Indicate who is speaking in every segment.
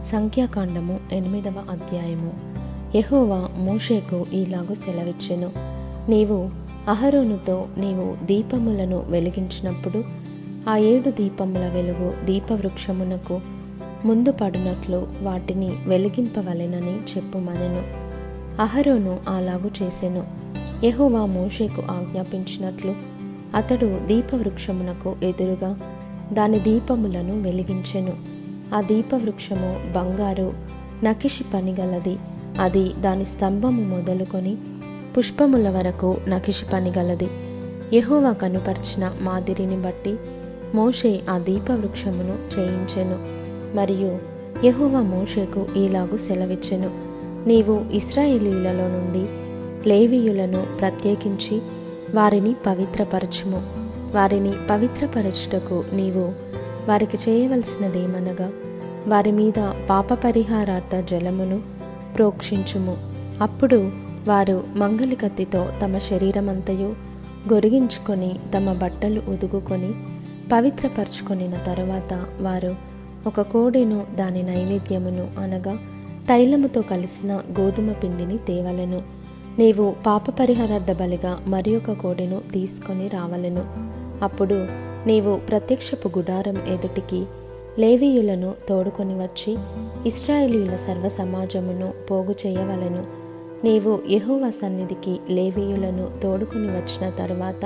Speaker 1: సంఖ్యాకాండము 8వ అధ్యాయము. యెహోవా మోషేకు ఈలాగు సెలవిచ్చెను, నీవు అహరోనుతో నీవు దీపములను వెలిగించినప్పుడు ఆ 7 దీపముల వెలుగు దీపవృక్షమునకు ముందు పడినట్లు వాటిని వెలిగింపవలెనని చెప్పుమనెను. అహరోను అలాగు చేసెను. యెహోవా మోషేకు ఆజ్ఞాపించినట్లు అతడు దీపవృక్షమునకు ఎదురుగా దాని దీపములను వెలిగించెను. ఆ దీపవృక్షము బంగారు నకిషి పనిగలది. అది దాని స్తంభము మొదలుకొని పుష్పముల వరకు నకిషి పనిగలది. యెహోవా కనుపర్చిన మాదిరిని బట్టి మోషే ఆ దీపవృక్షమును చేయించెను. మరియు యెహోవా మోషేకు ఈలాగు సెలవిచ్చెను, నీవు ఇశ్రాయేలీయులలో నుండి లేవీయులను ప్రత్యేకించి వారిని పవిత్రపరచుము. వారిని పవిత్రపరచుటకు నీవు వారికి చేయవలసినదేమనగా వారి మీద పాపపరిహారార్థ జలమును ప్రోక్షించుము. అప్పుడు వారు మంగలి కత్తితో తమ శరీరమంతయు గొరిగించుకొని తమ బట్టలు ఉదుగుకొని పవిత్రపరచుకొనిన తరువాత వారు ఒక కోడెను దాని నైవేద్యమును అనగా తైలముతో కలిసిన గోధుమ పిండిని తేవలెను. నీవు పాపపరిహారార్థ బలిగా మరి ఒక కోడెను తీసుకొని రావలెను. అప్పుడు నీవు ప్రత్యక్షపు గుడారం ఎదుటికి లేవీయులను తోడుకొని వచ్చి ఇశ్రాయేలీయుల సర్వ సమాజమును పోగు చేయవలెను. నీవు యెహోవా సన్నిధికి లేవీయులను తోడుకొని వచ్చిన తరువాత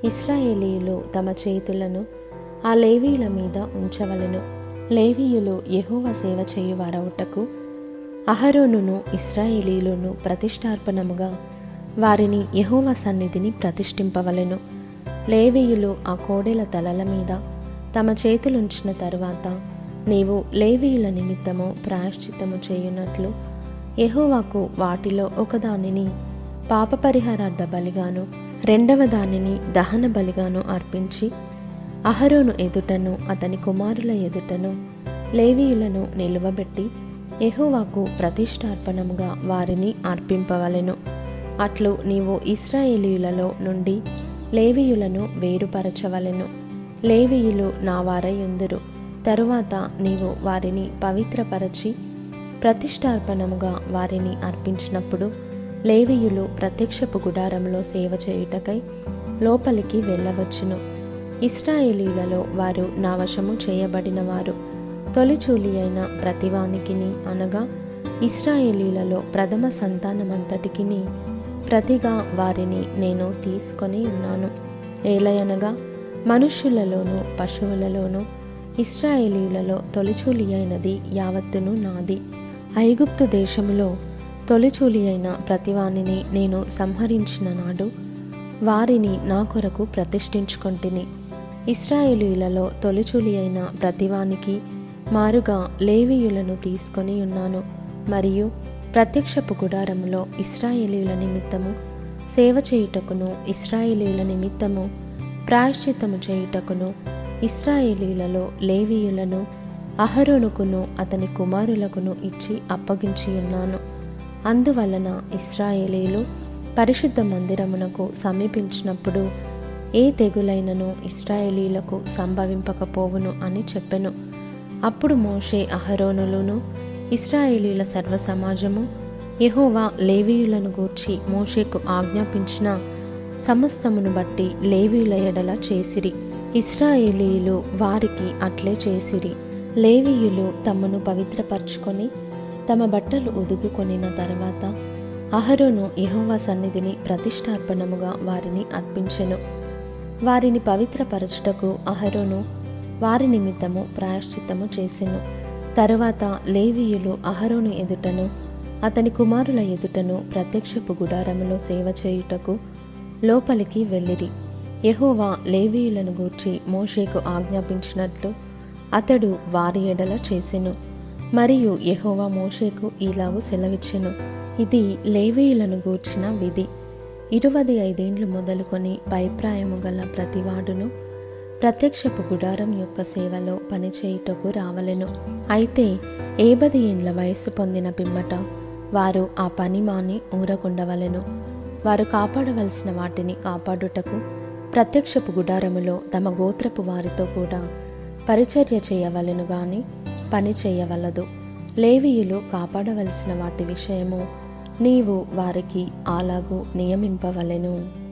Speaker 1: ఇశ్రాయేలీయులు తమ చేతులను ఆ లేవీయుల మీద ఉంచవలెను. లేవీయులు యెహోవా సేవ చేయువారవుటకు అహరోనును ఇశ్రాయేలీయులను ప్రతిష్టార్పణముగా వారిని యెహోవా సన్నిధిని ప్రతిష్ఠింపవలెను. లేవీయులు ఆ కోడెల తలల మీద తమ చేతులుంచిన తరువాత నీవు లేవీయుల నిమిత్తము ప్రాయశ్చిత్తము చేయునట్లు యెహోవాకు వాటిలో ఒకదానిని పాపపరిహారార్థ బలిగాను రెండవ దానిని దహన బలిగాను అర్పించి అహరోను ఎదుటను అతని కుమారుల ఎదుటను లేవీయులను నిలువబెట్టి యెహోవాకు ప్రతిష్టార్పణముగా వారిని అర్పింపవలెను. అట్లు నీవు ఇశ్రాయేలీయులలో నుండి లేవీయులను వేరుపరచవలెను. లేవీయులు నా వారయుందురు. తరువాత నీవు వారిని పవిత్రపరచి ప్రతిష్టార్పణముగా వారిని అర్పించినప్పుడు లేవీయులు ప్రత్యక్షపు గుడారంలో సేవ చేయుటకై లోపలికి వెళ్ళవచ్చును. ఇశ్రాయేలీయులలో వారు నా వశము చేయబడిన వారు. తొలిచూలి అయిన ప్రతివానికిని అనగా ఇశ్రాయేలీయులలో ప్రథమ సంతానమంతటికిని ప్రతిగా వారిని నేను తీసుకొని ఉన్నాను. ఏలయనగా మనుష్యులలోనూ పశువులలోనూ ఇశ్రాయేలీయులలో తొలిచూలి అయినది యావత్తును నాది. ఐగుప్తు దేశములో తొలిచూలి అయిన ప్రతివానిని నేను సంహరించిన నాడు వారిని నా కొరకు ప్రతిష్ఠించుకొంటిని. ఇశ్రాయేలీయులలో తొలిచూలి అయిన ప్రతివానికి మారుగా లేవీయులను తీసుకొని ఉన్నాను. మరియు ప్రత్యక్షపు గుడారములో ఇశ్రాయేలీయుల నిమిత్తము సేవ చేయుటకును ఇశ్రాయేలీయుల నిమిత్తము ప్రాయశ్చిత్తము చేయుటకును ఇశ్రాయేలీయులలో లేవీయులను అహరోనుకును అతని కుమారులకును ఇచ్చి అప్పగించి ఉన్నాను. అందువలన ఇశ్రాయేలీయులు పరిశుద్ధ మందిరమునకు సమీపించినప్పుడు ఏ తెగులైనను ఇశ్రాయేలీయులకు సంభవింపకపోవును అని చెప్పెను. అప్పుడు మోషే అహరోనులను ఇశ్రాయేలీయుల సర్వ సమాజము యెహోవా లేవీయులను గూర్చి మోషేకు ఆజ్ఞాపించిన సమస్తమును బట్టి లేవీయుల ఎడల చేసిరి. ఇశ్రాయేలీయులు వారికి అట్లే చేసిరి. లేవీయులు తమను పవిత్రపరచుకొని తమ బట్టలు ఉదుగుకొనిన తరువాత అహరోను యెహోవా సన్నిధిని ప్రతిష్టార్పణముగా వారిని అర్పించెను. వారిని పవిత్రపరచుటకు అహరోను వారి నిమిత్తము ప్రాయశ్చిత్తము చేసెను. తరువాత లేవీయులు అహరోను ఎదుటను అతని కుమారుల ఎదుటను ప్రత్యక్షపు గుడారములో సేవ చేయుటకు లోపలికి వెళ్ళిరి. యెహోవా లేవీయులను గూర్చి మోషేకు ఆజ్ఞాపించినట్లు అతడు వారి ఎడల చేసెను. మరియు యెహోవా మోషేకు ఈలాగు సెలవిచ్చెను, ఇది లేవీయులను గూర్చిన విధి. 25 ఏండ్లు మొదలుకొని పైప్రాయము గల ప్రతివాడును ప్రత్యక్షపు గుడారం యొక్క సేవలో పనిచేయుటకు రావలెను. అయితే 50 ఏండ్ల వయస్సు పొందిన పిమ్మట వారు ఆ పని మాని ఊరకుండవలెను. వారు కాపాడవలసిన వాటిని కాపాడుటకు ప్రత్యక్షపు గుడారములో తమ గోత్రపు వారితో కూడా పరిచర్య చేయవలెను గాని పని చేయవలదు. లేవీయులు కాపాడవలసిన వాటి విషయము నీవు వారికి అలాగూ నియమింపవలెను.